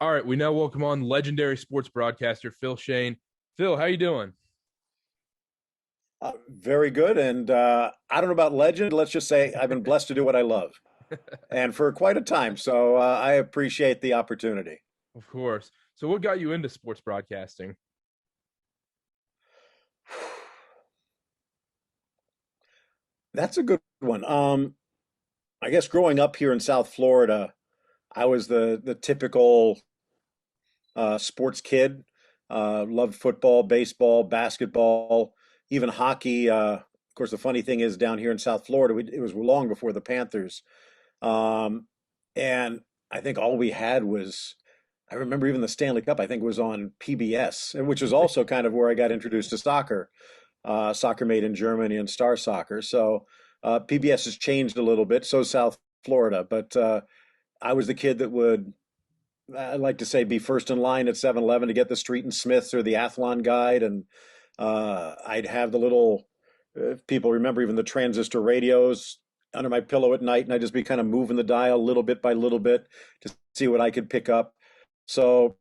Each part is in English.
All right, we now welcome on legendary sports broadcaster Phil Schoen. Phil, how you doing? Very good. And I don't know about legend. Let's just say I've been blessed to do what I love and for quite a time. So I appreciate the opportunity. Of course. So, what got you into sports broadcasting? That's a good one. I guess growing up here in South Florida, I was the typical sports kid. Loved football, baseball, basketball, even hockey. Of course, the funny thing is down here in South Florida, it was long before the Panthers. Um, and I think all we had was, I remember even the Stanley Cup, I think was on PBS, and which was also kind of where I got introduced to soccer, soccer made in Germany and Star Soccer. So PBS has changed a little bit, so South Florida. But I was the kid that would, I like to say, be first in line at 7-Eleven to get the Street and Smiths or the Athlon Guide. And I'd have the little, if people remember even the transistor radios under my pillow at night, and I'd just be kind of moving the dial little bit by little bit to see what I could pick up. So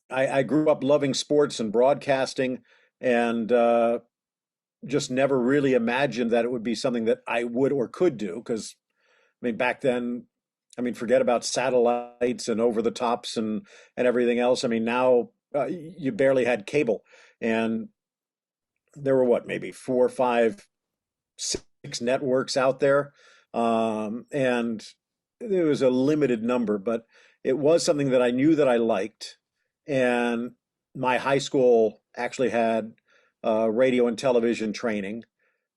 I grew up loving sports and broadcasting, and just never really imagined that it would be something that I would or could do. Because I mean, back then, I mean, forget about satellites and over the tops and everything else. I mean, now you barely had cable, and there were what, maybe four, five, six networks out there, and there was a limited number, but it was something that I knew that I liked. And my high school actually had radio and television training,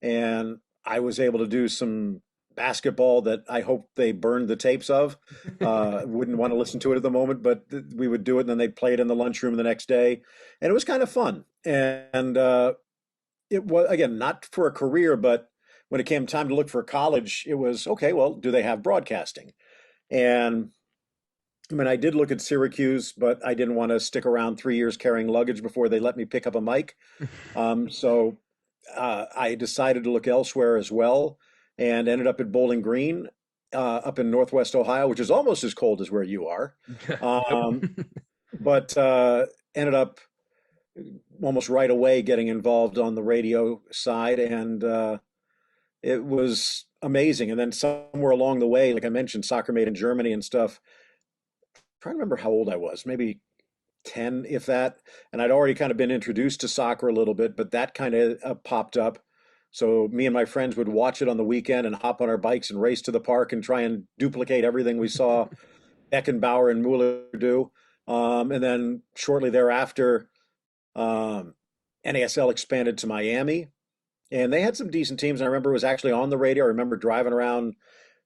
and I was able to do some basketball that I hope they burned the tapes of. Wouldn't want to listen to it at the moment, but we would do it, and then they'd play it in the lunchroom the next day, and it was kind of fun. And it was, again, not for a career, but when it came time to look for college, it was okay. Well, do they have broadcasting? And I mean, I did look at Syracuse, but I didn't want to stick around 3 years carrying luggage before they let me pick up a mic. So I decided to look elsewhere as well, and ended up at Bowling Green, up in Northwest Ohio, which is almost as cold as where you are. Yep. Um, but ended up almost right away getting involved on the radio side, and it was amazing. And then somewhere along the way, like I mentioned, soccer made in Germany and stuff. I'm trying to remember how old I was, maybe 10, if that. And I'd already kind of been introduced to soccer a little bit, but that kind of popped up. So me and my friends would watch it on the weekend and hop on our bikes and race to the park and try and duplicate everything we saw Eckenbauer and Mueller do. And then shortly thereafter, um, NASL expanded to Miami, and they had some decent teams. And I remember it was actually on the radio. I remember driving around,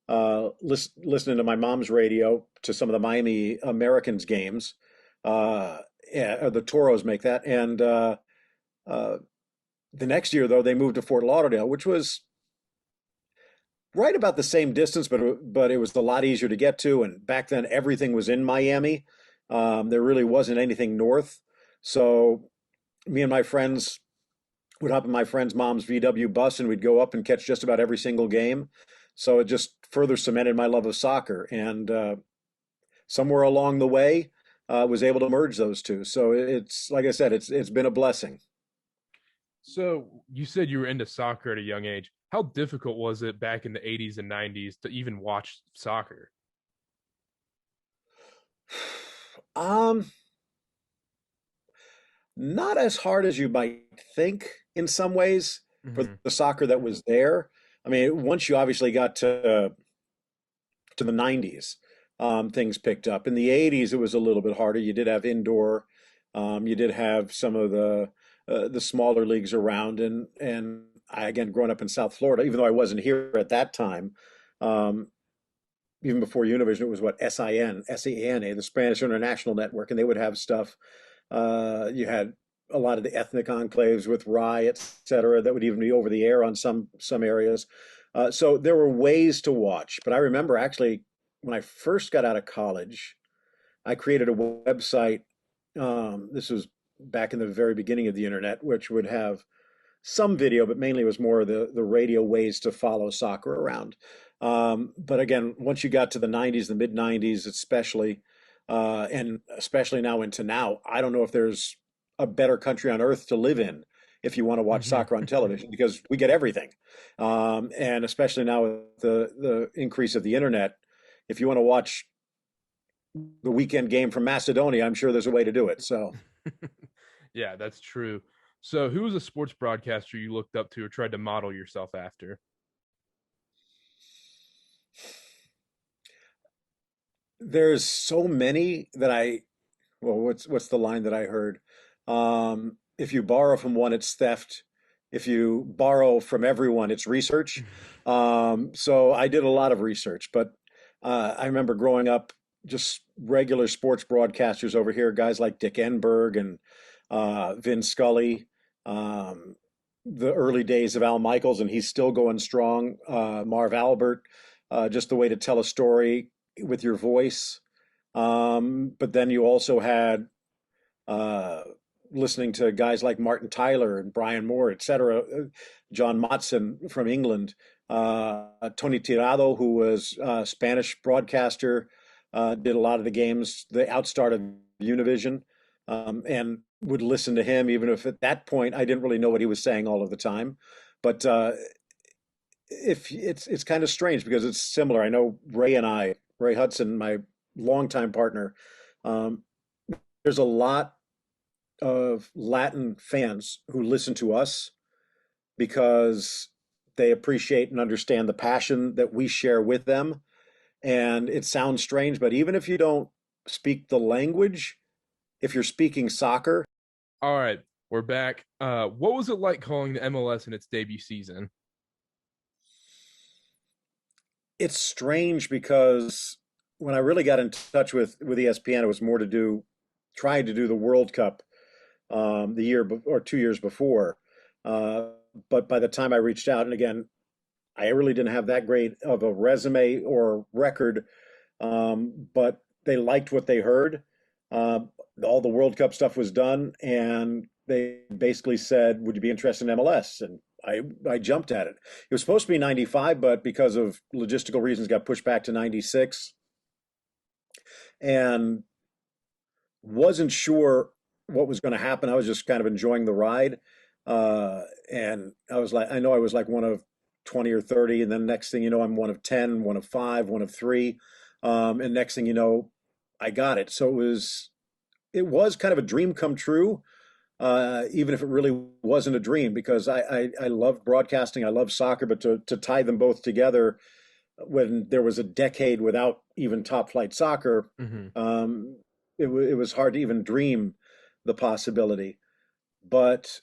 listening to my mom's radio to some of the Miami Americans games. Yeah, the Toros make that. And uh, the next year, though, they moved to Fort Lauderdale, which was right about the same distance, but it was a lot easier to get to. And back then, everything was in Miami. There really wasn't anything north. So me and my friends would hop in my friend's mom's VW bus, and we'd go up and catch just about every single game. So it just further cemented my love of soccer. And somewhere along the way, was able to merge those two. So it's like I said, it's been a blessing. So, you said you were into soccer at a young age. How difficult was it back in the 80s and 90s to even watch soccer? Um, Not as hard as you might think in some ways for Hmm. the soccer that was there. I mean, once you obviously got to the 90s, things picked up. In the 80s, it was a little bit harder. You did have indoor, you did have some of the smaller leagues around, and I, again, growing up in South Florida, even though I wasn't here at that time, um, even before Univision, it was what, SENA, the Spanish International Network, and they would have stuff. You had a lot of the ethnic enclaves with Rye, et cetera, that would even be over the air on some areas. So there were ways to watch. But I remember actually when I first got out of college, I created a website. This was back in the very beginning of the internet, which would have some video, but mainly it was more the radio ways to follow soccer around. But again, once you got to the 90s, the mid 90s especially, and especially now into now, I don't know if there's a better country on earth to live in if you want to watch Mhm. soccer on television because we get everything. And especially now with the increase of the internet, if you want to watch the weekend game from Macedonia, I'm sure there's a way to do it. So Yeah, that's true. So, who was a sports broadcaster you looked up to or tried to model yourself after? there's so many that well, what's the line that I heard? If you borrow from one, it's theft. If you borrow from everyone, it's research. So I did a lot of research, but I remember growing up, just regular sports broadcasters over here, guys like Dick Enberg and Vin Scully, um, the early days of Al Michaels, and he's still going strong. Marv Albert, just the way to tell a story with your voice. But then you also had uh, listening to guys like Martin Tyler and Brian Moore, et cetera, John Motson from England, Tony Tirado, who was a Spanish broadcaster, did a lot of the games, the outstart of Univision, and would listen to him, even if at that point I didn't really know what he was saying all of the time. But if it's kind of strange because it's similar. I know Ray Hudson, my longtime partner, um, there's a lot of Latin fans who listen to us because they appreciate and understand the passion that we share with them. And it sounds strange, but even if you don't speak the language, if you're speaking soccer, All right, we're back. What was it like calling the MLS in its debut season? it's strange because when I really got in touch with ESPN, it was more to do trying to do the World Cup the or 2 years before. Uh, but by the time I reached out, and again, I really didn't have that great of a resume or record, but they liked what they heard. Uh, all the World Cup stuff was done, and they basically said, "Would you be interested in MLS?" And I jumped at it. It was supposed to be 95, but because of logistical reasons, got pushed back to 96, and wasn't sure what was going to happen. I was just kind of enjoying the ride. And I was like, I know I was like one of 20 or 30. And then next thing you know, I'm one of 10, one of five, one of three. And next thing you know, I got it. So it was kind of a dream come true, even if it really wasn't a dream, because I love broadcasting, I love soccer, but to tie them both together when there was a decade without even top flight soccer, Hmm. um, it was hard to even dream the possibility. But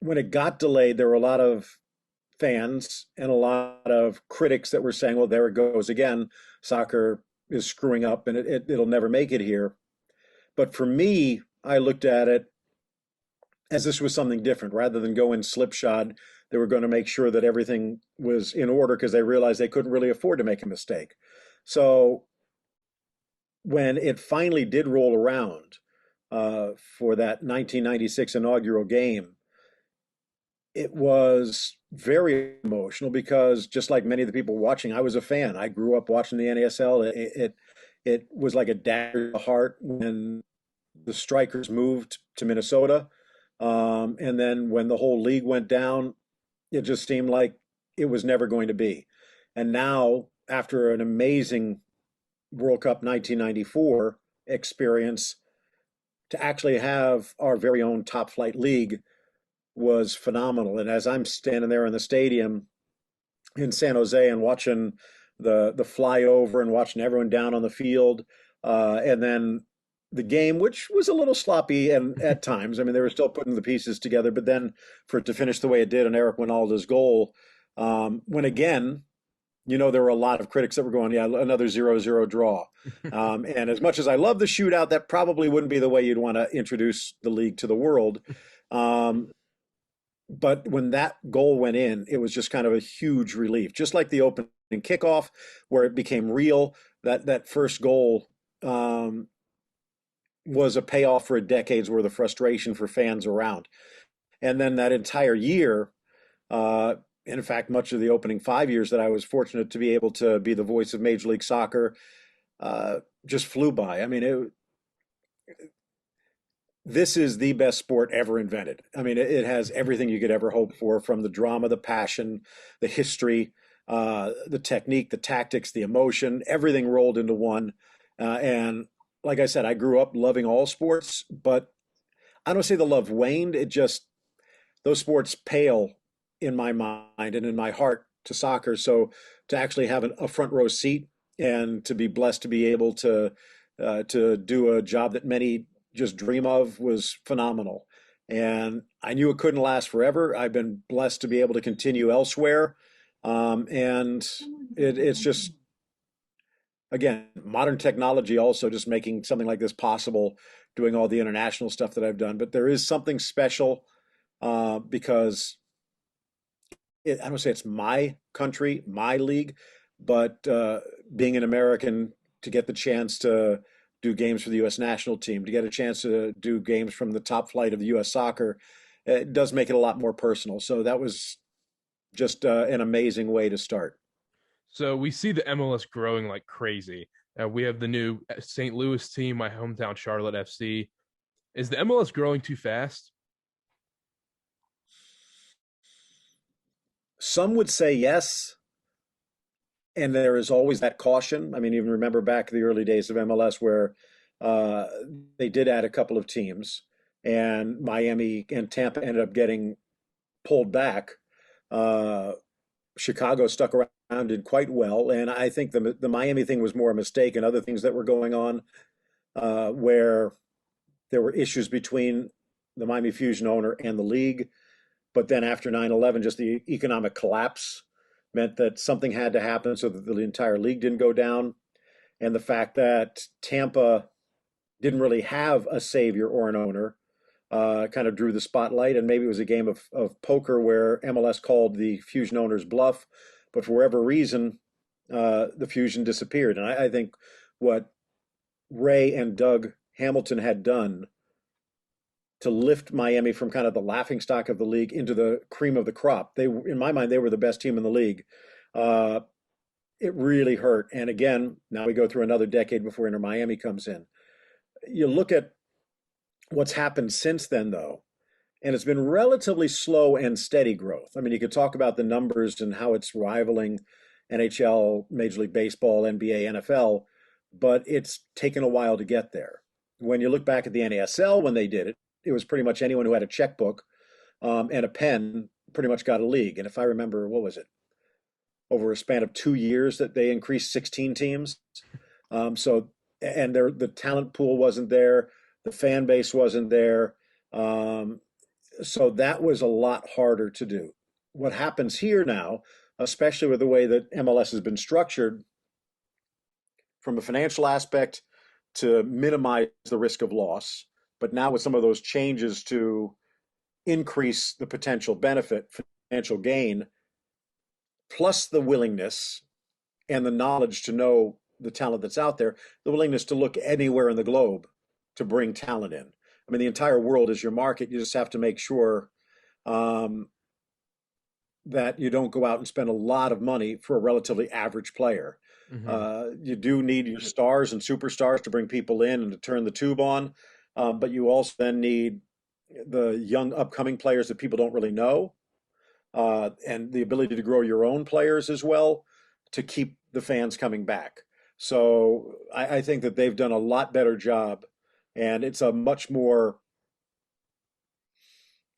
when it got delayed, there were a lot of fans and a lot of critics that were saying, well, there it goes again. Soccer is screwing up and it'll never make it here. But for me, I looked at it as this was something different. Rather than go in slipshod, they were going to make sure that everything was in order because they realized they couldn't really afford to make a mistake. So when it finally did roll around for that 1996 inaugural game, it was very emotional because just like many of the people watching, I was a fan. I grew up watching the NASL. It was like a dagger to the heart when the Strikers moved to Minnesota, and then when the whole league went down, it just seemed like it was never going to be. And now, after an amazing World Cup 1994 experience, to actually have our very own top flight league was phenomenal. And as I'm standing there in the stadium in San Jose and watching the flyover and watching everyone down on the field, and then the game, which was a little sloppy and at times, I mean, they were still putting the pieces together, but then for it to finish the way it did on Eric Winalda's goal, when again, there were a lot of critics that were going, yeah, another 0-0 draw. And as much as I love the shootout, that probably wouldn't be the way you'd want to introduce the league to the world. Um, but when that goal went in, it was just kind of a huge relief, just like the opening kickoff, where it became real. That first goal was a payoff for a decade's worth of frustration for fans around. And then that entire year, uh, in fact, much of the opening 5 years that I was fortunate to be able to be the voice of Major League Soccer, just flew by. I mean, this is the best sport ever invented. I mean, it has everything you could ever hope for, from the drama, the passion, the history, the technique, the tactics, the emotion, everything rolled into one. And like I said, I grew up loving all sports, but I don't say the love waned. It just, those sports pale in my mind and in my heart to soccer. So to actually have a front row seat and to be blessed to be able to do a job that many just dream of was phenomenal. And I knew it couldn't last forever. I've been blessed to be able to continue elsewhere. And it's just, again, modern technology also just making something like this possible, doing all the international stuff that I've done. But there is something special because I don't say it's my country, my league, but being an American, to get the chance to do games for the U.S. national team, to get a chance to do games from the top flight of the U.S. soccer, it does make it a lot more personal. So that was just an amazing way to start. So we see the MLS growing like crazy. We have the new St. Louis team, my hometown Charlotte FC. Is the MLS growing too fast? Some would say yes, and there is always that caution. I mean, even remember back the early days of MLS where uh, they did add a couple of teams, and Miami and Tampa ended up getting pulled back. Uh, Chicago stuck around, did quite well, and I think the Miami thing was more a mistake, and other things that were going on where there were issues between the Miami Fusion owner and the league. But then after 9/11, just the economic collapse meant that something had to happen so that the entire league didn't go down. And the fact that Tampa didn't really have a savior or an owner kind of drew the spotlight. And maybe it was a game of poker where MLS called the Fusion owner's bluff. But for whatever reason, the Fusion disappeared. And I think what Ray and Doug Hamilton had done to lift Miami from kind of the laughingstock of the league into the cream of the crop. They, in my mind, they were the best team in the league. Uh, it really hurt. And again, now we go through another decade before Inter Miami comes in. You look at what's happened since then, though, and it's been relatively slow and steady growth. I mean, you could talk about the numbers and how it's rivaling NHL, Major League Baseball, NBA, NFL, but it's taken a while to get there. When you look back at the NASL when they did it, it was pretty much anyone who had a checkbook and a pen pretty much got a league. And if I remember, what was it? Over a span of 2 years that they increased 16 teams. So, and the talent pool wasn't there, the fan base wasn't there. So that was a lot harder to do. What happens here now, especially with the way that MLS has been structured, from a financial aspect to minimize the risk of loss, but now with some of those changes to increase the potential benefit, financial gain, plus the willingness and the knowledge to know the talent that's out there, the willingness to look anywhere in the globe to bring talent in. I mean, the entire world is your market. You just have to make sure um, that you don't go out and spend a lot of money for a relatively average player. Mm-hmm. You do need your stars and superstars to bring people in and to turn the tube on, but you also then need the young upcoming players that people don't really know, and the ability to grow your own players as well to keep the fans coming back. So I think that they've done a lot better job, and it's a much more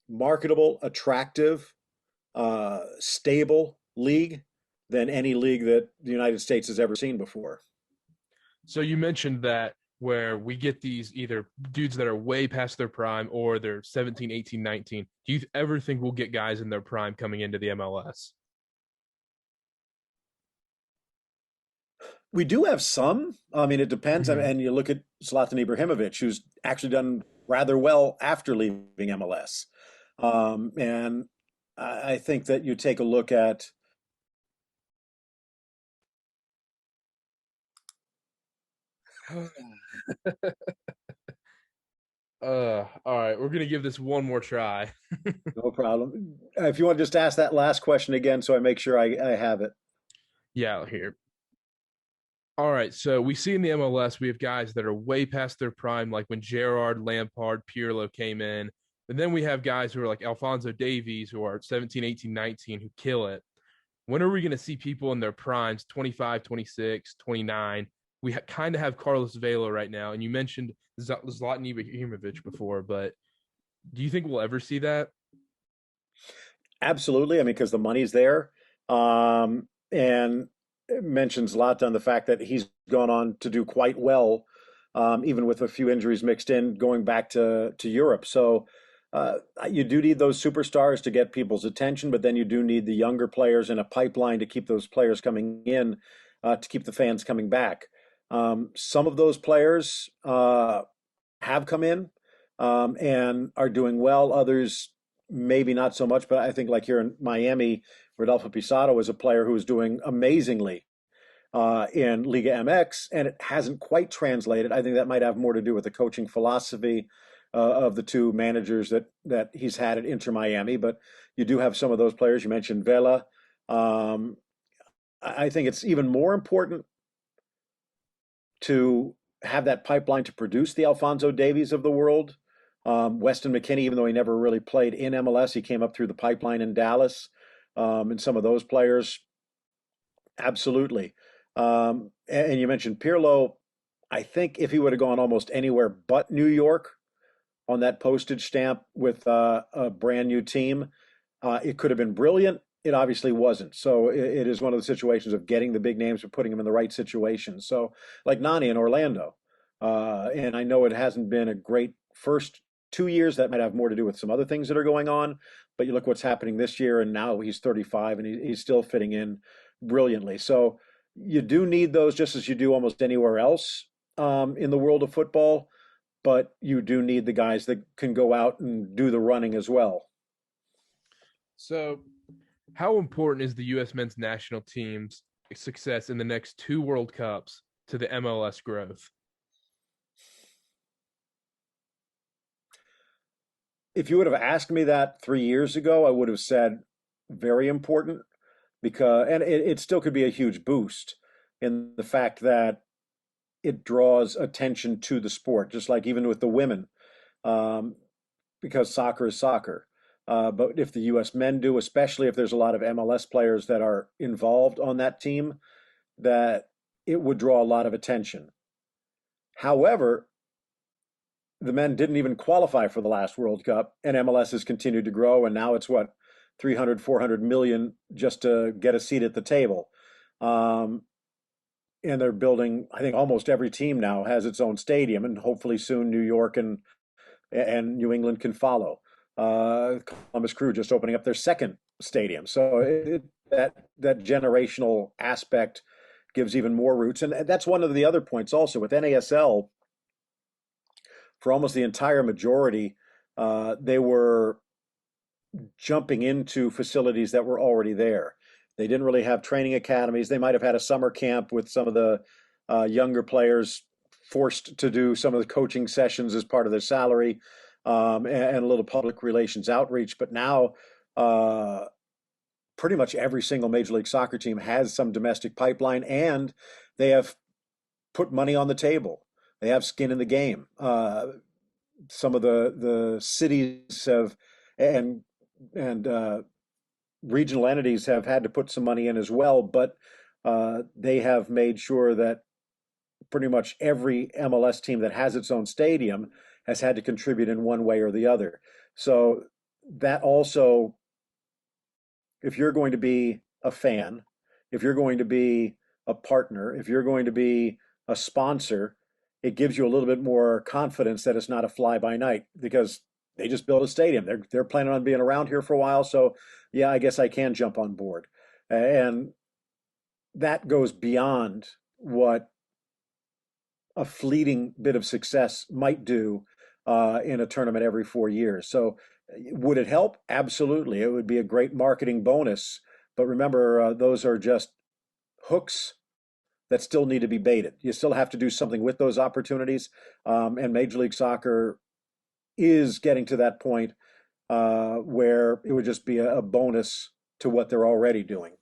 marketable, attractive, stable league than any league that the United States has ever seen before. So you mentioned that where we get these either dudes that are way past their prime or they're 17, 18, 19. Do you ever think we'll get guys in their prime coming into the MLS? We do have some. I mean, it depends. Mm-hmm. And you look at Zlatan Ibrahimovic, who's actually done rather well after leaving MLS. And I think that you take a look at All right, we're gonna give this one more try. no problem. If you want to just ask that last question again, so I make sure I have it. Yeah, here. All right, so we see in the MLS we have guys that are way past their prime, like when Gerrard, Lampard, Pirlo came in. And then we have guys who are like Alphonso Davies, who are 17, 18, 19, who kill it. When are we going to see people in their primes, 25, 26, 29? We kind of have Carlos Vela right now, and you mentioned Zlatan Ibrahimovic before, but do you think we'll ever see that? Absolutely. I mean, because the money's there. And it mentions Zlatan the fact that he's gone on to do quite well, even with a few injuries mixed in, going back to Europe. So you do need those superstars to get people's attention, but then you do need the younger players in a pipeline to keep those players coming in, to keep the fans coming back. Some of those players have come in and are doing well. Others maybe not so much, but I think like here in Miami, Rodolfo Pizarro is a player who is doing amazingly in Liga MX, and it hasn't quite translated. I think that might have more to do with the coaching philosophy of the two managers that he's had at Inter Miami. But you do have some of those players. You mentioned Vela. Um, I think it's even more important to have that pipeline to produce the Alphonso Davies of the world. Weston McKennie, even though he never really played in MLS, he came up through the pipeline in Dallas. And some of those players, absolutely. And you mentioned Pirlo. I think if he would have gone almost anywhere but New York on that postage stamp with a brand new team, it could have been brilliant. It obviously wasn't. So it is one of the situations of getting the big names but putting them in the right situations. So like Nani in Orlando. And I know it hasn't been a great first 2 years. That might have more to do with some other things that are going on. But you look what's happening this year, and now he's 35 and he's still fitting in brilliantly. So you do need those just as you do almost anywhere else in the world of football. But you do need the guys that can go out and do the running as well. So, how important is the U.S. men's national team's success in the next two World Cups to the MLS growth? If you would have asked me that 3 years ago, I would have said very important because, and it still could be a huge boost in the fact that it draws attention to the sport, just like even with the women, um, because soccer is soccer. But if the U.S. men do, especially if there's a lot of MLS players that are involved on that team, that it would draw a lot of attention. However, the men didn't even qualify for the last World Cup, and MLS has continued to grow, and now it's what 300, 400 million just to get a seat at the table. Um, and they're building. I think almost every team now has its own stadium, and hopefully soon New York and New England can follow. Columbus Crew just opening up their second stadium, so that generational aspect gives even more roots, and that's one of the other points also with NASL. For almost the entire majority, they were jumping into facilities that were already there. They didn't really have training academies. They might have had a summer camp with some of the younger players forced to do some of the coaching sessions as part of their salary, and a little public relations outreach. But now, pretty much every single Major League Soccer team has some domestic pipeline, and they have put money on the table. They have skin in the game. Some of the cities have and regional entities have had to put some money in as well, but they have made sure that pretty much every MLS team that has its own stadium has had to contribute in one way or the other. So that also, if you're going to be a fan, if you're going to be a partner, if you're going to be a sponsor, it gives you a little bit more confidence that it's not a fly by night because they just built a stadium. They're planning on being around here for a while, so yeah, I guess I can jump on board. And that goes beyond what a fleeting bit of success might do in a tournament every 4 years. So would it help? Absolutely. It would be a great marketing bonus. But remember, those are just hooks that still need to be baited. You still have to do something with those opportunities. And Major League Soccer is getting to that point where it would just be a bonus to what they're already doing.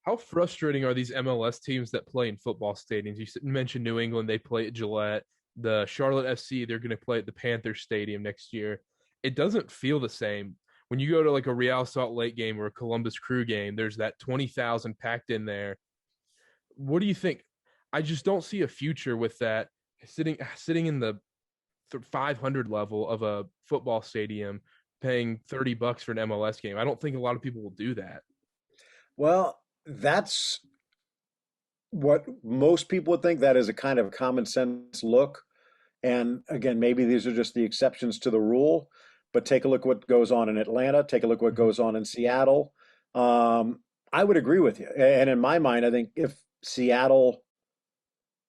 How frustrating are these MLS teams that play in football stadiums? You mentioned New England, they play at Gillette. The Charlotte FC, they're going to play at the Panther Stadium next year. It doesn't feel the same. When you go to like a Real Salt Lake game or a Columbus Crew game, there's that 20,000 packed in there. What do you think? I just don't see a future with that sitting in the 500 level of a football stadium paying $30 for an MLS game. I don't think a lot of people will do that. Well, that's what most people would think. That is a kind of common sense look. And again, maybe these are just the exceptions to the rule, but take a look what goes on in Atlanta, take a look what goes on in Seattle. I would agree with you. And in my mind, I think if Seattle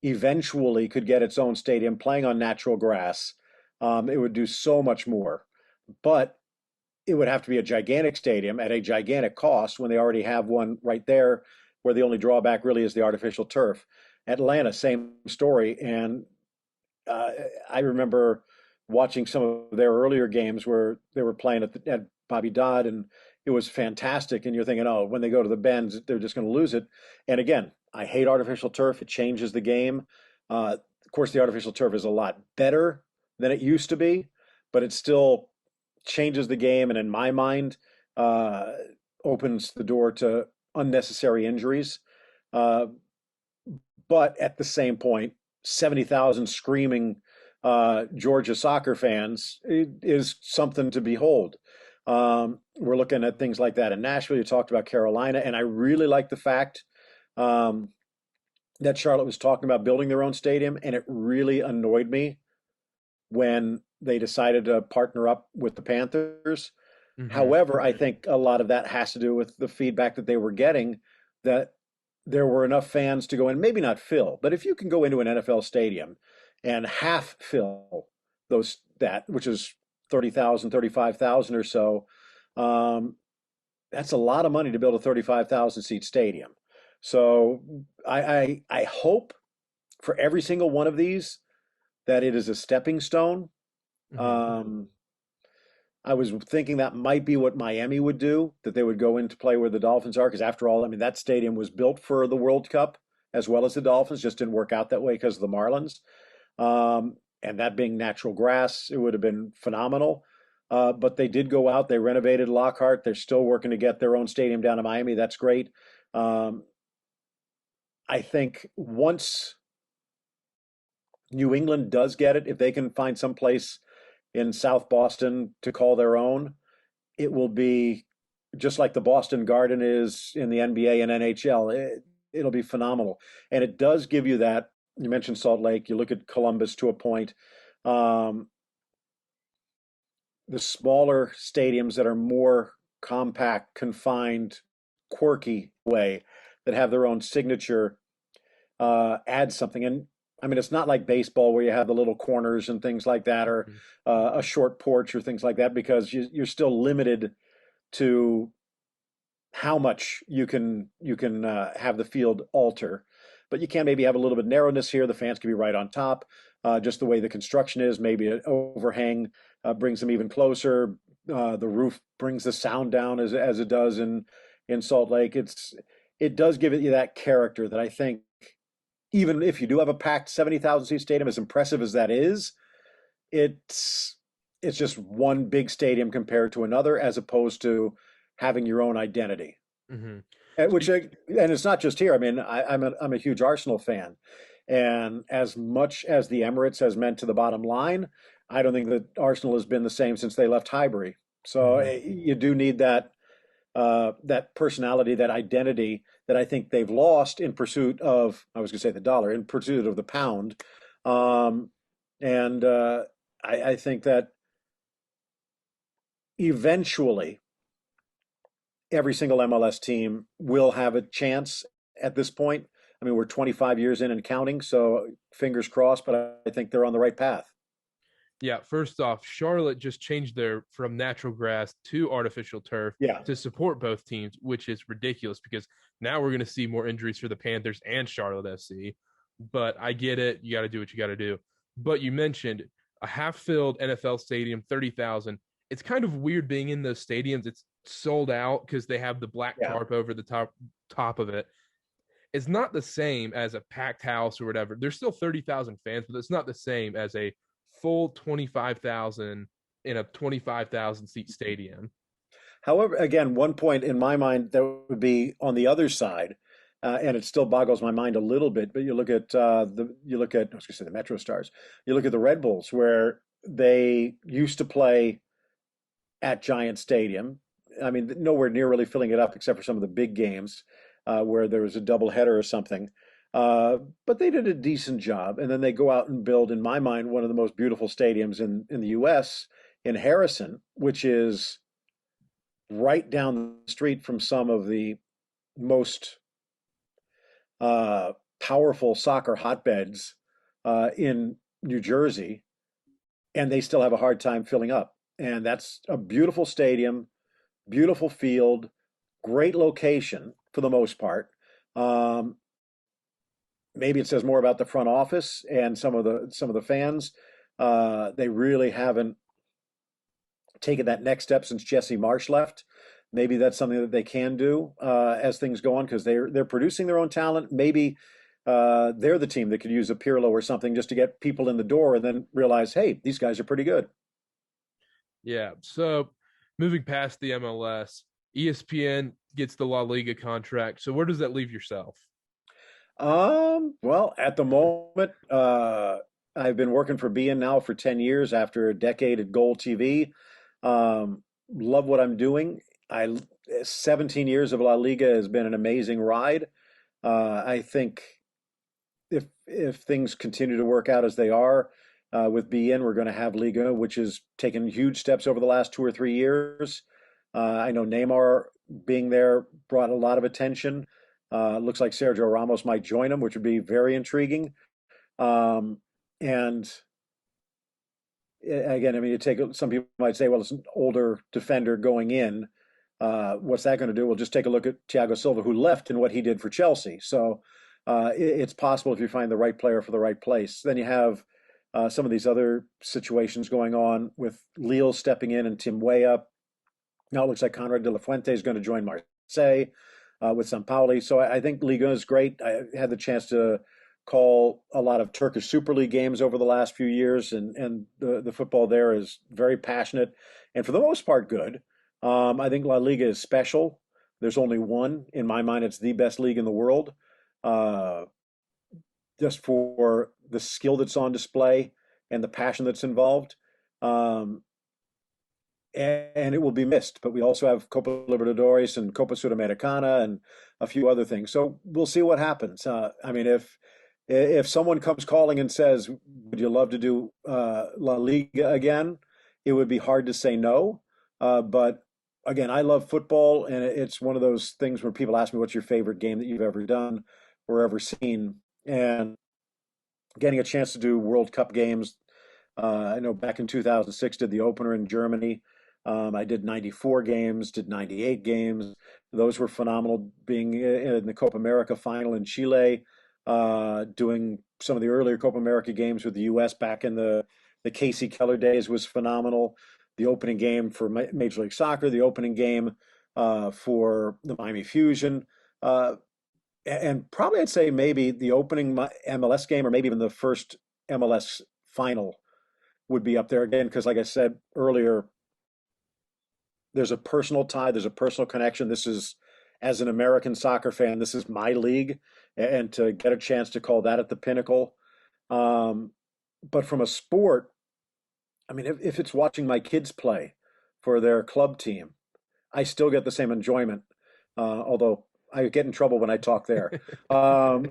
eventually could get its own stadium playing on natural grass, it would do so much more. But it would have to be a gigantic stadium at a gigantic cost when they already have one right there, where the only drawback really is the artificial turf. Atlanta, same story. And I remember watching some of their earlier games where they were playing at Bobby Dodd, and it was fantastic. And you're thinking, oh, when they go to the Bends, they're just going to lose it. And again, I hate artificial turf. It changes the game. Of course, the artificial turf is a lot better than it used to be, but it still changes the game. And in my mind, opens the door to unnecessary injuries. But at the same point, 70,000 screaming Georgia soccer fans is something to behold. We're looking at things like that in Nashville. You talked about Carolina, and I really like the fact that Charlotte was talking about building their own stadium, and it really annoyed me when they decided to partner up with the Panthers. However, I think a lot of that has to do with the feedback that they were getting, that there were enough fans to go in, maybe not fill, but if you can go into an NFL stadium and half fill which is 30,000, 35,000 or so, that's a lot of money to build a 35,000 seat stadium. So I hope for every single one of these that it is a stepping stone. I was thinking that might be what Miami would do, that they would go in to play where the Dolphins are, because after all, I mean, that stadium was built for the World Cup as well as the Dolphins, just didn't work out that way because of the Marlins. And that being natural grass, it would have been phenomenal. But they did go out, they renovated Lockhart. They're still working to get their own stadium down in Miami. That's great. I think once New England does get it, if they can find some place in South Boston to call their own, it will be just like the Boston Garden is in the NBA and NHL. It'll be phenomenal. And it does give you that. You mentioned Salt Lake. You look at Columbus to a point. The smaller stadiums that are more compact, confined, quirky way, that have their own signature, add something. And I mean, it's not like baseball where you have the little corners and things like that, or a short porch or things like that, because you're still limited to how much you can have the field alter. But you can maybe have a little bit of narrowness here. The fans can be right on top. Just the way the construction is, maybe an overhang brings them even closer. The roof brings the sound down as it does in Salt Lake. It does give you that character that I think, even if you do have a packed 70,000 seat stadium, as impressive as that is, it's just one big stadium compared to another, as opposed to having your own identity. And it's not just here. I mean, I'm a huge Arsenal fan, and as much as the Emirates has meant to the bottom line, I don't think that Arsenal has been the same since they left Highbury. So you do need that personality, that identity that I think they've lost in pursuit of, I was going to say the dollar, in pursuit of the pound. I think that eventually every single MLS team will have a chance at this point. I mean, we're 25 years in and counting, so fingers crossed, but I think they're on the right path. Yeah, first off, Charlotte just changed their from natural grass to artificial turf to support both teams, which is ridiculous because now we're going to see more injuries for the Panthers and Charlotte FC. But I get it. You got to do what you got to do. But you mentioned a half-filled NFL stadium, 30,000. It's kind of weird being in those stadiums. sold out because they have the black Yeah. tarp over the top of it. It's not the same as a packed house or whatever. There's still 30,000 fans, but it's not the same as a full 25,000 in a 25,000 seat stadium. However, again, one point in my mind that would be on the other side, and it still boggles my mind a little bit. But you look at I was going to say the Metro Stars. You look at the Red Bulls, where they used to play at Giant Stadium. I mean, nowhere near really filling it up except for some of the big games where there was a doubleheader or something. But they did a decent job, and then they go out and build, in my mind, one of the most beautiful stadiums in the U.S. in Harrison, which is right down the street from some of the most powerful soccer hotbeds in New Jersey, and they still have a hard time filling up. And that's a beautiful stadium, beautiful field, great location for the most part. Um, Maybe it says more about the front office and some of the fans. They really haven't taken that next step since Jesse Marsh left. Maybe that's something that they can do as things go on because they're producing their own talent. Maybe they're the team that could use a Pirlo or something just to get people in the door and then realize, hey, these guys are pretty good. Yeah. So moving past the MLS, ESPN gets the La Liga contract. So where does that leave yourself? Well, at the moment, I've been working for BN now for 10 years after a decade at Gold TV. Love what I'm doing. I 17 years of La Liga has been an amazing ride. I think if things continue to work out as they are with BN, we're going to have Liga, which has taken huge steps over the last 2 or 3 years. I know Neymar being there brought a lot of attention. Looks like Sergio Ramos might join him, which would be very intriguing. Um, and again, I mean, you take some people might say, well, it's an older defender going in. What's that going to do? We'll just take a look at Thiago Silva, who left, and what he did for Chelsea. So it's possible if you find the right player for the right place. Then you have some of these other situations going on with Lille stepping in and Tim Weah. Now it looks like Conrad de la Fuente is going to join Marseille with Sampaoli. So I think Liga is great. I had the chance to call a lot of Turkish Super League games over the last few years, and the football there is very passionate and for the most part good. I think La Liga is special. There's only one. In my mind, it's the best league in the world, uh, just for the skill that's on display and the passion that's involved. Um, and it will be missed. But we also have Copa Libertadores and Copa Sudamericana and a few other things. So we'll see what happens. I mean, if someone comes calling and says, "Would you love to do La Liga again?" It would be hard to say no. But again, I love football, and it's one of those things where people ask me, "What's your favorite game that you've ever done or ever seen?" And getting a chance to do World Cup games. I know back in 2006, did the opener in Germany. I did 94 games, did 98 games. Those were phenomenal. Being in the Copa America final in Chile, doing some of the earlier Copa America games with the U.S. back in the Casey Keller days was phenomenal. The opening game for Major League Soccer, the opening game for the Miami Fusion. And probably I'd say maybe the opening MLS game or maybe even the first MLS final would be up there again because, like I said earlier, there's a personal tie, there's a personal connection. This is, as an American soccer fan, this is my league, and to get a chance to call that at the pinnacle. Um, but from a sport, I mean, if it's watching my kids play for their club team, I still get the same enjoyment, although I get in trouble when I talk there. Um,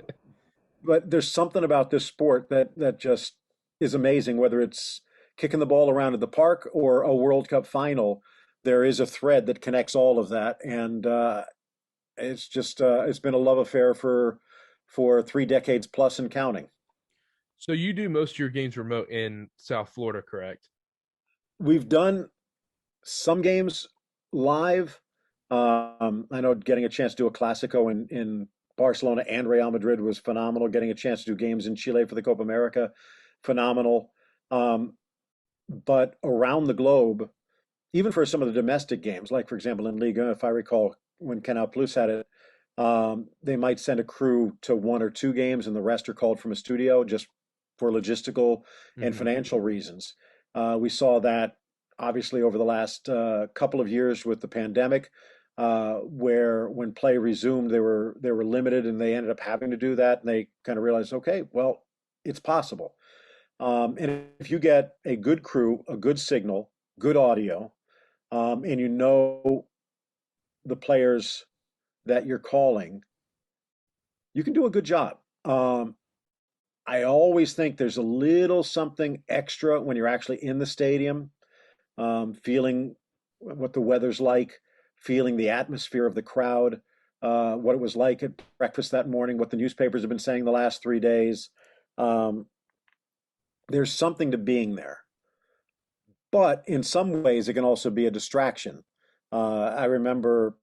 but there's something about this sport that just is amazing, whether it's kicking the ball around at the park or a World Cup final. There is a thread that connects all of that, and it's just it's been a love affair for 3 decades plus and counting. So you do most of your games remote in South Florida, correct? We've done some games live. I know getting a chance to do a Clasico in Barcelona and Real Madrid was phenomenal. Getting a chance to do games in Chile for the Copa America, phenomenal. But around the globe, even for some of the domestic games, like for example in Liga, if I recall when Canal Plus had it, they might send a crew to one or two games, and the rest are called from a studio just for logistical and Hmm. financial reasons. We saw that obviously over the last couple of years with the pandemic, where when play resumed, they were limited, and they ended up having to do that, and they kind of realized, okay, well, it's possible. And if you get a good crew, a good signal, good audio, and you know the players that you're calling, you can do a good job. I always think there's a little something extra when you're actually in the stadium, feeling what the weather's like, feeling the atmosphere of the crowd, what it was like at breakfast that morning, what the newspapers have been saying the last 3 days. Um, there's something to being there. But in some ways, it can also be a distraction. I remember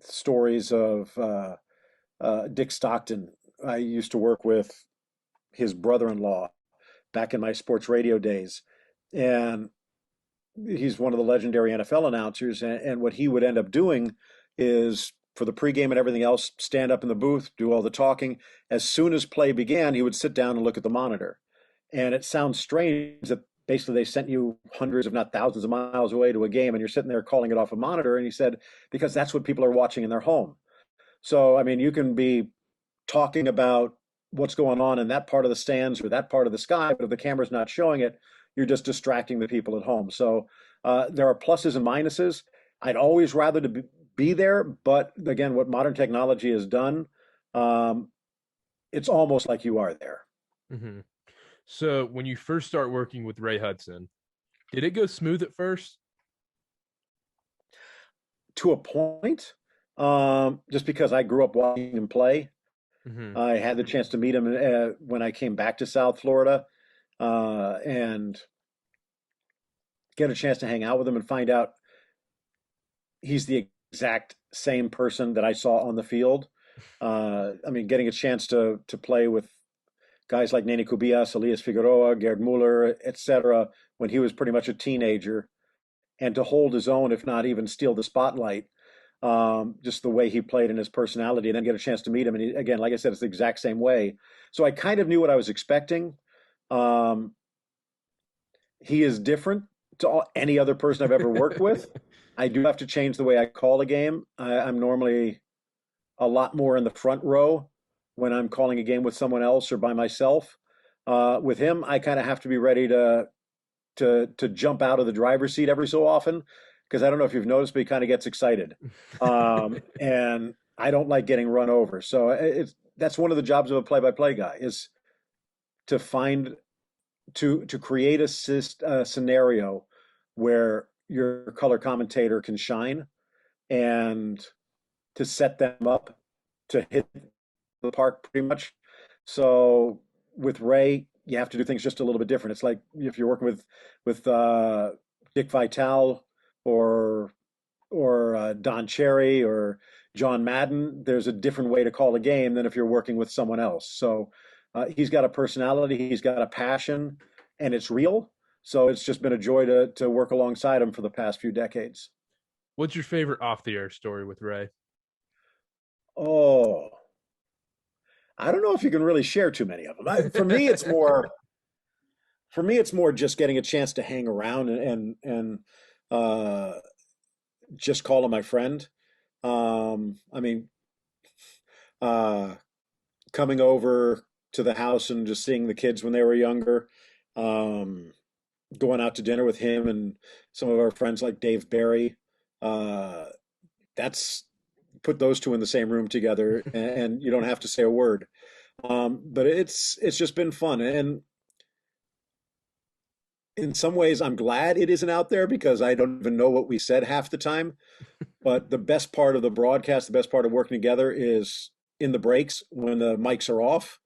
stories of Dick Stockton. I used to work with his brother-in-law back in my sports radio days, and he's one of the legendary NFL announcers. And what he would end up doing is for the pregame and everything else, stand up in the booth, do all the talking. As soon as play began, he would sit down and look at the monitor. And it sounds strange that basically they sent you hundreds, if not thousands of miles away to a game, and you're sitting there calling it off a monitor. And he said, because that's what people are watching in their home. So, I mean, you can be talking about what's going on in that part of the stands or that part of the sky, but if the camera's not showing it, you're just distracting the people at home. So there are pluses and minuses. I'd always rather to be there, but again, what modern technology has done, um, it's almost like you are there. Hmm. So when you first start working with Ray Hudson, did it go smooth at first? To a point, just because I grew up watching him play. Hmm. I had the chance to meet him when I came back to South Florida, and get a chance to hang out with him and find out he's the exact same person that I saw on the field. I mean, getting a chance to play with guys like Nene Cubillas, Elias Figueroa, Gerd Muller, etc., when he was pretty much a teenager, and to hold his own, if not even steal the spotlight, just the way he played and his personality, and then get a chance to meet him. And he, again, like I said, it's the exact same way. So I kind of knew what I was expecting. Um, he is different to any other person I've ever worked with. I do have to change the way I call a game. I'm normally a lot more in the front row when I'm calling a game with someone else or by myself. With him, I kind of have to be ready to jump out of the driver's seat every so often because I don't know if you've noticed, but he kind of gets excited, and I don't like getting run over. So that's one of the jobs of a play-by-play guy is to find to create a scenario where your color commentator can shine and to set them up to hit the park pretty much. So with Ray, you have to do things just a little bit different. It's like if you're working with Dick Vitale or Don Cherry or John Madden, there's a different way to call a game than if you're working with someone else. So he's got a personality, he's got a passion, and it's real. So it's just been a joy to work alongside him for the past few decades. What's your favorite off the air story with Ray? Oh, I don't know if you can really share too many of them. For me, it's more just getting a chance to hang around and uh, just call him my friend. I mean, uh, coming over to the house and just seeing the kids when they were younger, um, going out to dinner with him and some of our friends like Dave Barry. Uh, that's put those two in the same room together, and you don't have to say a word. But it's just been fun, and in some ways, I'm glad it isn't out there because I don't even know what we said half the time. But the best part of the broadcast, the best part of working together is in the breaks when the mics are off,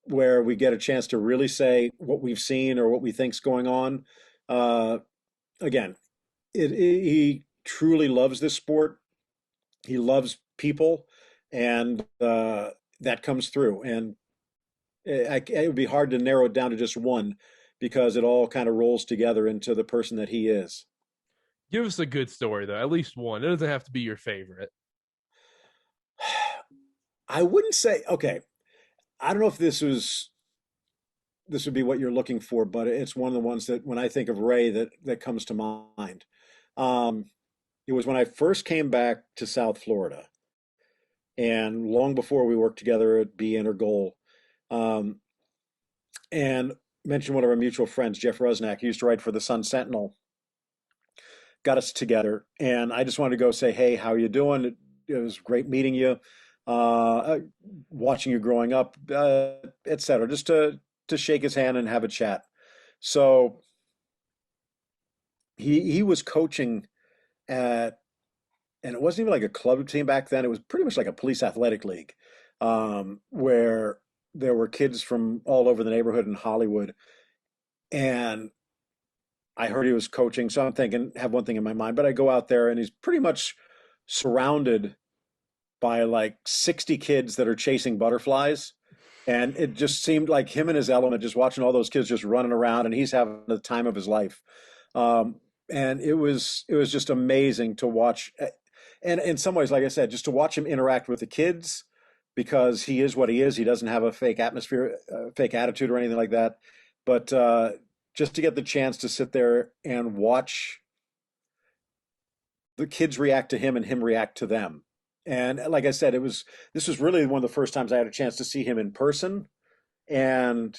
where we get a chance to really say what we've seen or what we think's going on. Uh, Again, he truly loves this sport. He loves people, and that comes through. And it would be hard to narrow it down to just one because it all kind of rolls together into the person that he is. Give us a good story though, at least one. It doesn't have to be your favorite. I wouldn't say, okay, I don't know if this would be what you're looking for, but it's one of the ones that when I think of Ray that comes to mind. Um, it was when I first came back to South Florida, and long before we worked together at Be In or Goal, um, and mentioned one of our mutual friends, Jeff Rusnak, who used to write for the Sun Sentinel, got us together, and I just wanted to go say, "Hey, how are you doing? It was great meeting you, watching you growing up, etc." Just to shake his hand and have a chat. So he was coaching at, and it wasn't even like a club team back then. It was pretty much like a police athletic league, where there were kids from all over the neighborhood in Hollywood. And I heard he was coaching, so I'm thinking, have one thing in my mind, but I go out there and he's pretty much surrounded by like 60 kids that are chasing butterflies. And it just seemed like him in his element, just watching all those kids just running around, and he's having the time of his life. And it was just amazing to watch. And in some ways, like I said, just to watch him interact with the kids, because he is what he is. He doesn't have a fake atmosphere, fake attitude or anything like that. But just to get the chance to sit there and watch the kids react to him and him react to them. And like I said, this was really one of the first times I had a chance to see him in person and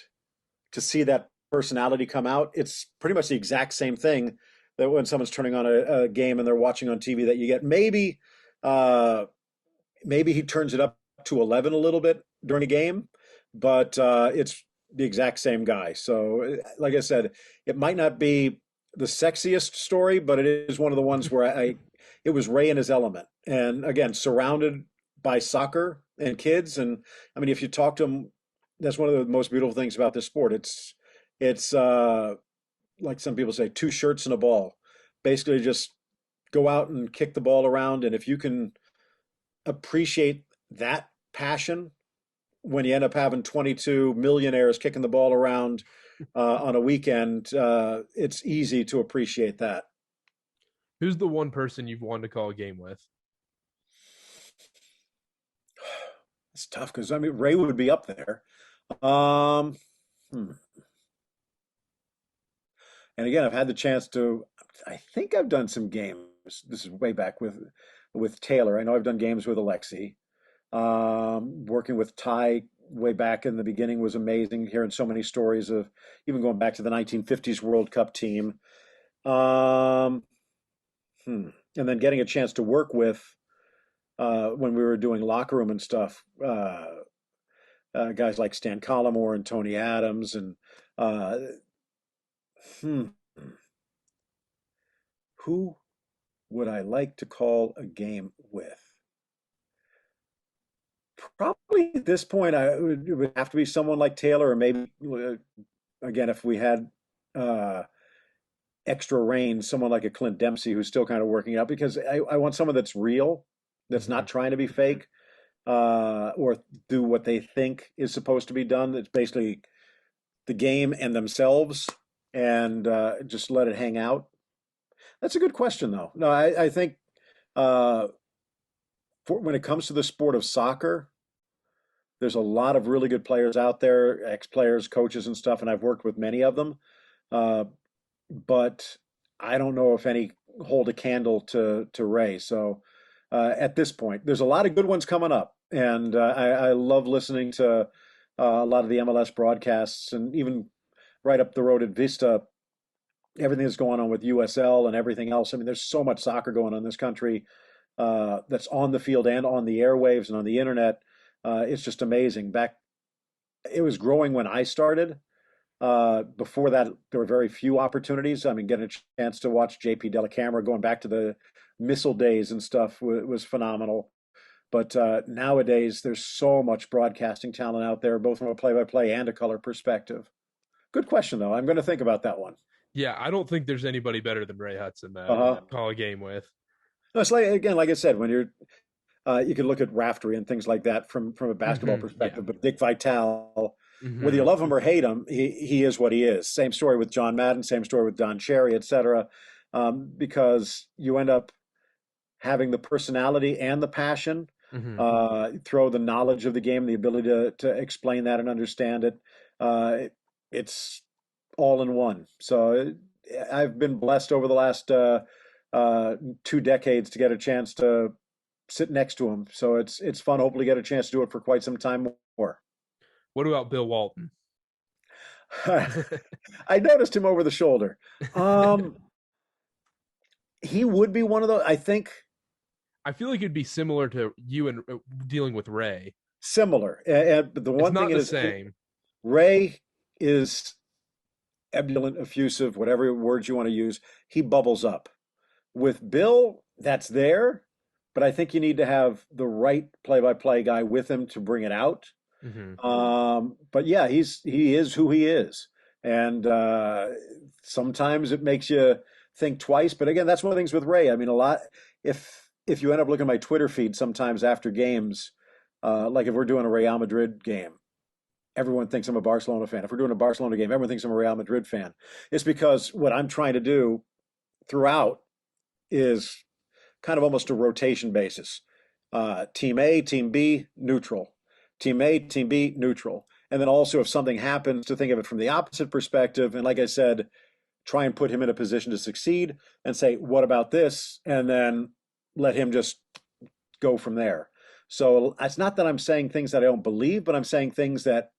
to see that personality come out. It's pretty much the exact same thing that when someone's turning on a game and they're watching on TV that you get. Uh, maybe he turns it up to 11 a little bit during a game, but it's the exact same guy. So, like I said, it might not be the sexiest story, but it is one of the ones where it was Ray in his element. And again, surrounded by soccer and kids. And I mean, if you talk to him, that's one of the most beautiful things about this sport. It's like some people say, two shirts and a ball. Basically, just go out and kick the ball around. And if you can appreciate that passion when you end up having 22 millionaires kicking the ball around on a weekend, it's easy to appreciate that. Who's the one person you've wanted to call a game with? It's tough because I mean Ray would be up there. Um, hmm. And again, I've had the chance to. I think I've done some games. This is way back with Taylor. I know I've done games with Alexi. Working with Ty way back in the beginning was amazing. Hearing so many stories of even going back to the 1950s World Cup team. Um, and then getting a chance to work with when we were doing locker room and stuff. Guys like Stan Collymore and Tony Adams and uh, hmm, who would I like to call a game with? Probably at this point, it would have to be someone like Taylor, or maybe again, if we had uh, extra range, someone like a Clint Dempsey who's still kind of working out, because I want someone that's real, that's Mm-hmm. not trying to be fake, or do what they think is supposed to be done. It's basically the game and themselves, and just let it hang out. That's a good question, though. No, I think uh, when it comes to the sport of soccer, there's a lot of really good players out there, ex-players, coaches, and stuff, and I've worked with many of them. Uh, but I don't know if any hold a candle to Ray. So at this point, there's a lot of good ones coming up, and I love listening to a lot of the MLS broadcasts, and even right up the road at Vista, everything that's going on with USL and everything else. I mean, there's so much soccer going on in this country that's on the field and on the airwaves and on the internet. It's just amazing. It was growing when I started. Before that, there were very few opportunities. I mean, getting a chance to watch JP Dellacamera going back to the missile days and stuff was phenomenal. But nowadays, there's so much broadcasting talent out there, both from a play-by-play and a color perspective. Good question, though. I'm going to think about that one. Yeah, I don't think there's anybody better than Ray Hudson though. Uh-huh. Call a game with. No, it's like again, like I said, when you can look at Raftery and things like that from a basketball Yeah. perspective. But Dick Vitale, whether you Hmm. love him or hate him, he is what he is. Same story with John Madden, same story with Don Cherry, etc. because you end up having the personality and the passion, Hmm. throw the knowledge of the game, the ability to explain that and understand it. It's all in one. So I've been blessed over the last 2 decades to get a chance to sit next to him. So it's fun. Hopefully, get a chance to do it for quite some time more. What about Bill Walton? I noticed him over the shoulder. Um, he would be one of those. I think I feel like it'd be similar to you and dealing with Ray. similar. But the It's one thing not the is, same. Ray is ebullient, effusive, whatever words you want to use. He bubbles up. With Bill, that's there, but I think you need to have the right play-by-play guy with him to bring it out. Hmm. But yeah, he is who he is, and sometimes it makes you think twice. But again, that's one of the things with Ray. I mean, a lot. If you end up looking at my Twitter feed sometimes after games, like if we're doing a Real Madrid game, everyone thinks I'm a Barcelona fan. If we're doing a Barcelona game, everyone thinks I'm a Real Madrid fan. It's because what I'm trying to do throughout is kind of almost a rotation basis. Team A, Team B, neutral. Team A, Team B, neutral. And then also, if something happens, to think of it from the opposite perspective. And like I said, try and put him in a position to succeed and say, what about this? And then let him just go from there. So it's not that I'm saying things that I don't believe, but I'm saying things that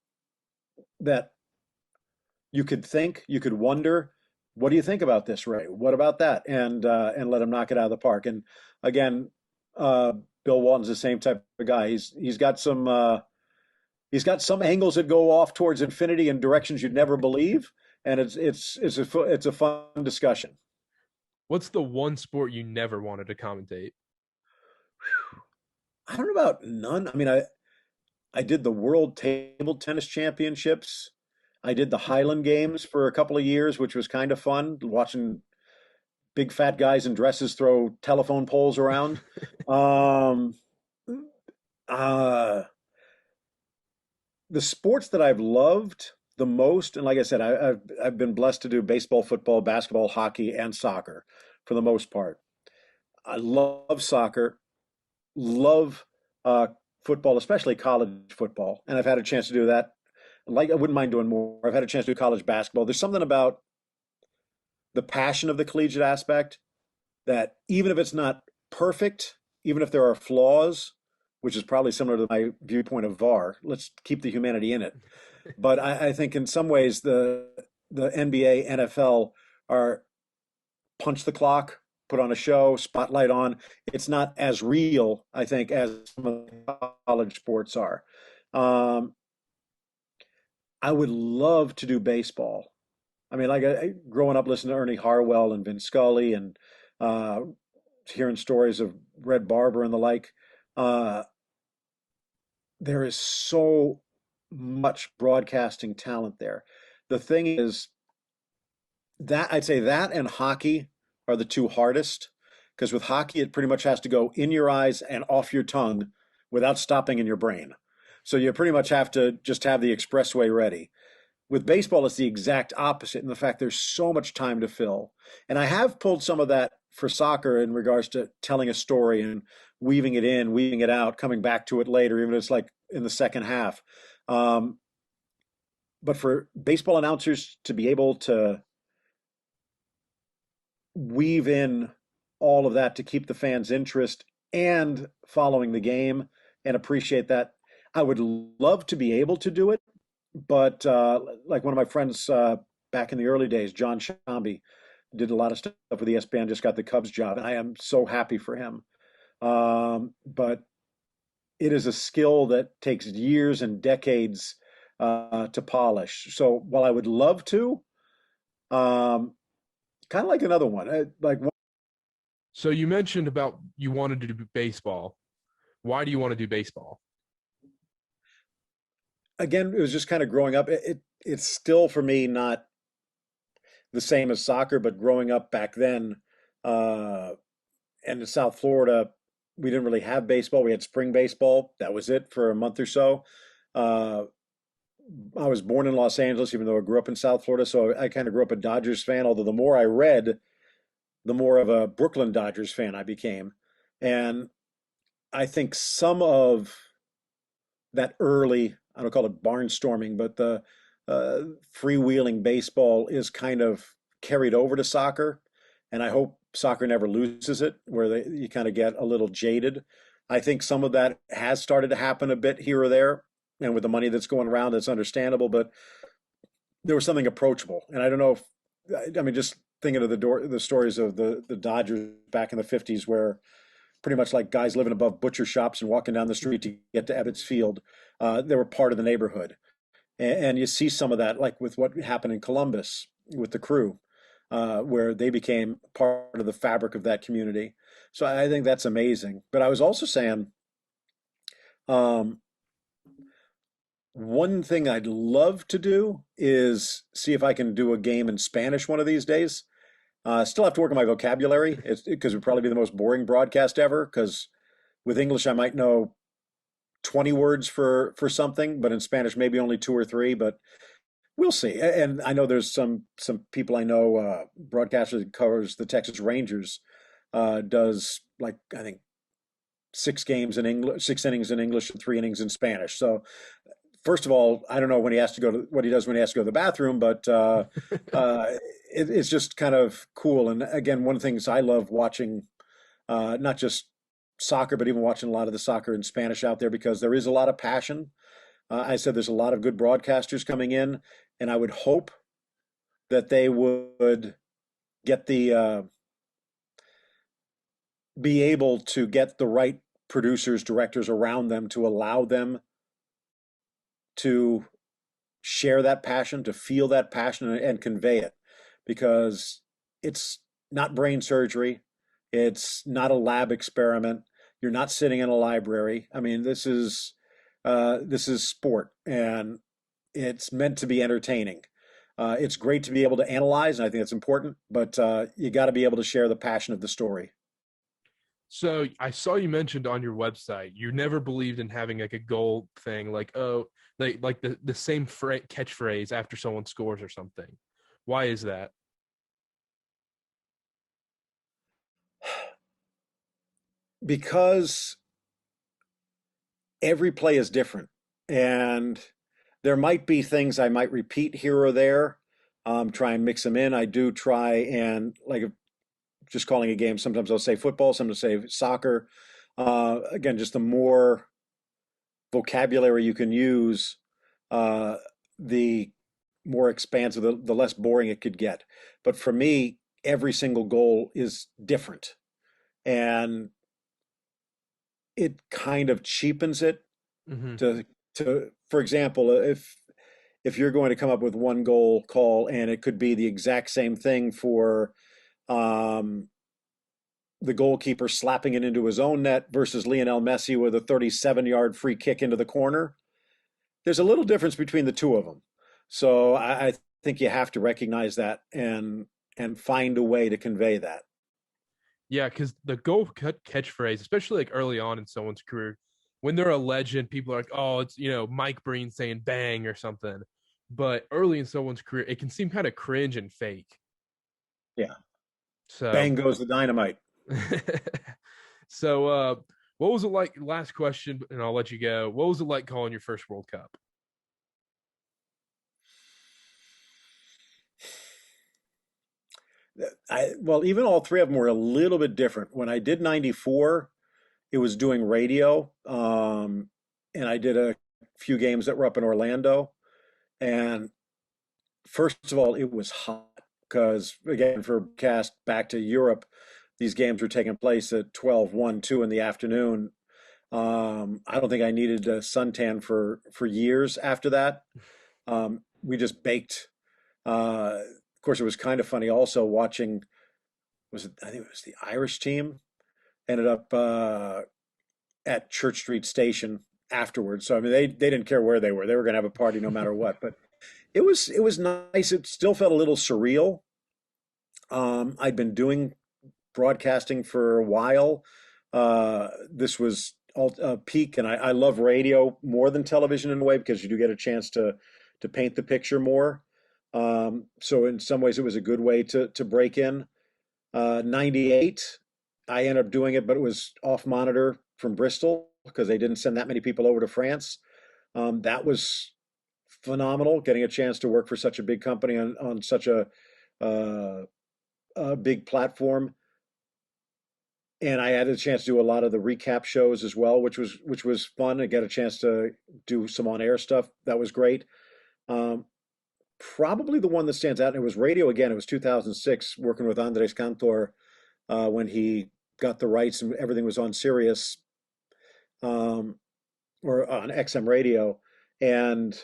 you could think, you could wonder, what do you think about this, Ray? What about that? And let him knock it out of the park. And again, uh, Bill Walton's the same type of guy. He's got some angles that go off towards infinity in directions you'd never believe, and it's a fun discussion. What's the one sport you never wanted to commentate? I don't know about none. I mean, I did the World Table Tennis Championships. I did the Highland Games for a couple of years, which was kind of fun, watching big fat guys in dresses throw telephone poles around. Um, uh, the sports that I've loved the most, and like I said, I've been blessed to do baseball, football, basketball, hockey, and soccer for the most part. I love soccer, love uh, football, especially college football, and I've had a chance to do that. Like I wouldn't mind doing more. I've had a chance to do college basketball. There's something about the passion of the collegiate aspect that even if it's not perfect, even if there are flaws, which is probably similar to my viewpoint of VAR, let's keep the humanity in it. But I think in some ways the NBA, NFL are punch the clock, put on a show, spotlight on. It's not as real, I think, as some of the college sports are. Um, I would love to do baseball. I mean, like growing up listening to Ernie Harwell and Vin Scully and uh, hearing stories of Red Barber and the like, uh, there is so much broadcasting talent there. The thing is that I'd say that and hockey are the two hardest because with hockey, it pretty much has to go in your eyes and off your tongue without stopping in your brain. So you pretty much have to just have the expressway ready. With baseball, it's the exact opposite in the fact there's so much time to fill. And I have pulled some of that for soccer in regards to telling a story and weaving it in, weaving it out, coming back to it later, even if it's like in the second half. Um, but for baseball announcers to be able to weave in all of that to keep the fans' interest and following the game and appreciate that, I would love to be able to do it. But like one of my friends back in the early days, John Shambi, did a lot of stuff with ESPN, just got the Cubs job, and I am so happy for him. But it is a skill that takes years and decades to polish. So while I would love to, um, kind of like another one, like So you mentioned about you wanted to do baseball. Why do you want to do baseball? again, it was just kind of growing up. It's still for me not the same as soccer, but growing up back then, uh, and in South Florida, we didn't really have baseball. We had spring baseball. That was it for a month or so. Uh, I was born in Los Angeles, even though I grew up in South Florida. So I kind of grew up a Dodgers fan. Although the more I read, the more of a Brooklyn Dodgers fan I became. And I think some of that early, I don't call it barnstorming, but the freewheeling baseball is kind of carried over to soccer. And I hope soccer never loses it, where you kind of get a little jaded. I think some of that has started to happen a bit here or there. And with the money that's going around, that's understandable. But there was something approachable. And I don't know if, I mean, just thinking of the stories of the Dodgers back in the 50s, where pretty much like guys living above butcher shops and walking down the street to get to Ebbets Field. They were part of the neighborhood. And you see some of that, like with what happened in Columbus with the Crew, where they became part of the fabric of that community. So I think that's amazing. But I was also saying, um, one thing I'd love to do is see if I can do a game in Spanish one of these days. Still have to work on my vocabulary, because it would probably be the most boring broadcast ever. Because with English, I might know 20 words for something, but in Spanish, maybe only two or three. But we'll see. And I know there's some people I know, broadcaster that covers the Texas Rangers, does like I think 6 games in English, 6 innings in English, and 3 innings in Spanish. So first of all, I don't know when he has to go to what he does when he has to go to the bathroom, but uh, it's just kind of cool. And again, one of the things I love watching, not just soccer, but even watching a lot of the soccer in Spanish out there, because there is a lot of passion. I said there's a lot of good broadcasters coming in, and I would hope that they would get be able to get the right producers, directors around them to allow them to share that passion, to feel that passion and convey it, because it's not brain surgery. It's not a lab experiment. You're not sitting in a library. I mean, this is sport, and it's meant to be entertaining. It's great to be able to analyze, and I think it's important, but you got to be able to share the passion of the story. So I saw you mentioned on your website you never believed in having like a goal thing, like oh, like the same catchphrase after someone scores or something. Why is that? Because every play is different, and there might be things I might repeat here or there, try and mix them in. I do try and, like, just calling a game, sometimes I'll say football, sometimes I'll say soccer. Again, just the more vocabulary you can use, uh, the more expansive, the less boring it could get. But for me, every single goal is different, and it kind of cheapens it Hmm. to for example, if you're going to come up with one goal call, and it could be the exact same thing for, um, the goalkeeper slapping it into his own net versus Lionel Messi with a 37-yard free kick into the corner, there's a little difference between the two of them. So I think you have to recognize that and find a way to convey that. Yeah, because the goal cut catchphrase, especially like early on in someone's career, when they're a legend, people are like, "Oh, it's Mike Breen saying bang or something." But early in someone's career, it can seem kind of cringe and fake. Yeah. Bang So, goes the dynamite. so what was it like? Last question, and I'll let you go. What was it like calling your first World Cup? Well, even all three of them were a little bit different. When I did 94, it was doing radio, and I did a few games that were up in Orlando. And first of all, it was hot because, again, for cast back to Europe, these games were taking place at 12, 1, 2 in the afternoon. I don't think I needed a suntan for years after that. We just baked. Of course, it was kind of funny also watching, was it, I think it was the Irish team, ended up at Church Street Station afterwards. So I mean, they didn't care where they were. They were going to have a party no matter what. But it was nice. It still felt a little surreal. I'd been doing broadcasting for a while. This was all peak, and I love radio more than television in a way, because you do get a chance to paint the picture more. So in some ways, it was a good way to break in. '98, I ended up doing it, but it was off monitor from Bristol because they didn't send that many people over to France. That was phenomenal, getting a chance to work for such a big company on such uh, a big platform. And I had a chance to do a lot of the recap shows as well, which was fun. I get a chance to do some on air stuff. That was great. Um, Probably the one that stands out, and it was radio again. It was 2006, working with Andres Cantor when he got the rights and everything was on Sirius um, or on XM radio, and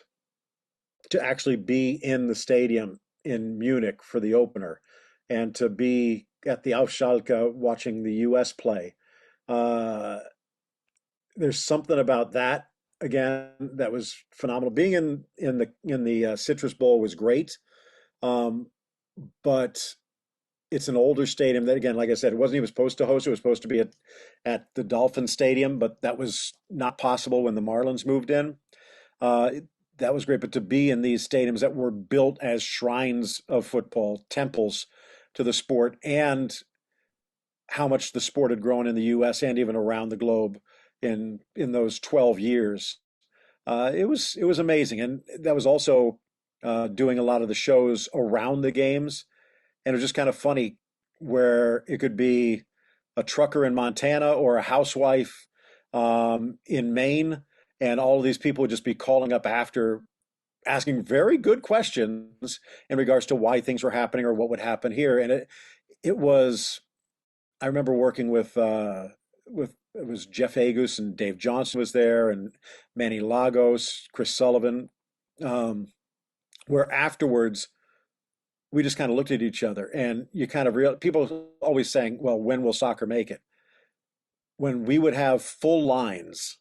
to actually be in the stadium in Munich for the opener, and to be at the Aufschalke watching the U.S. play. Uh, there's something about that again that was phenomenal. Being in the Citrus Bowl was great, um, but it's an older stadium that, again, like I said, it wasn't even supposed to host. It was supposed to be at the Dolphin Stadium, but that was not possible when the Marlins moved in. Uh, that was great, but to be in these stadiums that were built as shrines of football, temples to the sport, and how much the sport had grown in the U.S. and even around the globe in those 12 years. It was amazing, and that was also doing a lot of the shows around the games, and it was just kind of funny where it could be a trucker in Montana or a housewife in Maine, and all of these people would just be calling up after asking very good questions in regards to why things were happening or what would happen here. And it was, I remember working with it was Jeff Agus and Dave Johnson was there and Manny Lagos, Chris Sullivan, um, where afterwards we just kind of looked at each other and you kind of real people always saying, well, when will soccer make it? When we would have full lines,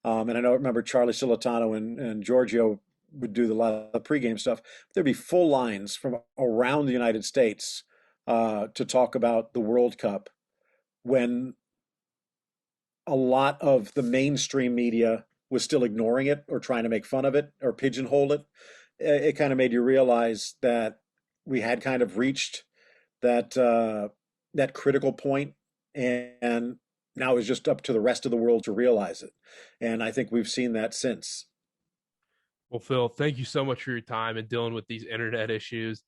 and I know remember Charlie Silitano and Giorgio would do a lot of the pregame stuff. There'd be full lines from around the United States to talk about the World Cup when a lot of the mainstream media was still ignoring it or trying to make fun of it or pigeonhole it. It kind of made you realize that we had kind of reached that critical point, and now it's just up to the rest of the world to realize it. And I think we've seen that since. Well, Phil, thank you so much for your time and dealing with these internet issues.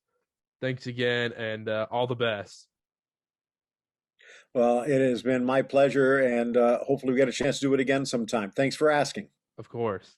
Thanks again, and all the best. Well, it has been my pleasure, and hopefully we get a chance to do it again sometime. Thanks for asking. Of course.